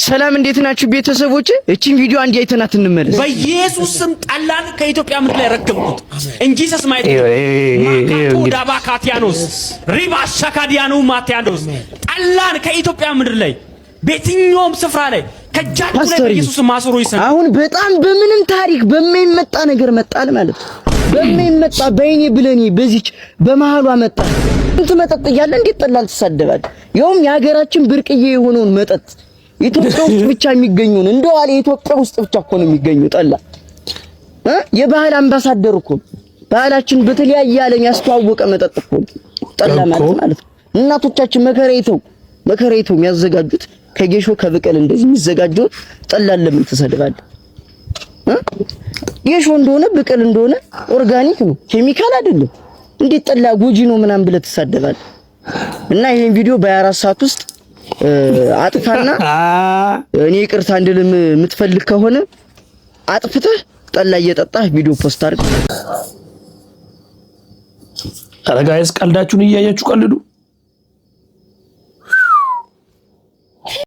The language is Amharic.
ሰላም እንዴት ናችሁ ቤተሰቦች? እቺን ቪዲዮ አንዴ አይተናት እንመለስ። በኢየሱስ ስም ጠላን ከኢትዮጵያ ምድር ላይ ረገምኩት እንጂ ሰስማይት ማካቶ ዳባ ካቲያኖስ ሪባ ሻካዲያኑ ማቲያኖስ ጠላን ከኢትዮጵያ ምድር ላይ በየትኛውም ስፍራ ላይ ከጃቱ ላይ በኢየሱስ ማስሮ ይሰን። አሁን በጣም በምንም ታሪክ በማይመጣ ነገር መጣል ማለት በማይመጣ በእኔ ብለኔ በዚች በመሃሏ መጣ። እንት መጠጥ እያለ እንዴት ጠላል ተሳደባል? ይኸውም የሀገራችን ብርቅዬ የሆነውን መጠጥ ኢትዮጵያ ውስጥ ብቻ የሚገኙን እንደው አለ ኢትዮጵያ ውስጥ ብቻ እኮ ነው የሚገኙ ጠላ የባህል አምባሳደር እኮ ባህላችን በተለያየ ዓለም ያስተዋወቀ መጠጥ እኮ ጠላ ማለት ነው። እናቶቻችን መከረይተው የሚያዘጋጁት ከጌሾ ከብቅል እንደዚህ የሚዘጋጀው ጠላ ለምን ተሰድባለህ? ጌሾ እንደሆነ ብቅል እንደሆነ ኦርጋኒክ ነው፣ ኬሚካል አይደለም። እንዴት ጠላ ጎጂ ነው ምናምን ብለህ ተሳደባለህ? እና ይሄን ቪዲዮ በ24 ሰዓት ውስጥ አጥፋና እኔ ይቅርታ እንድልም የምትፈልግ ከሆነ አጥፍተህ ጠላ እየጠጣህ ቪዲዮ ፖስት አድርግ። አረ ጋይስ ቀልዳችሁን እያያችሁ ቀልዱ።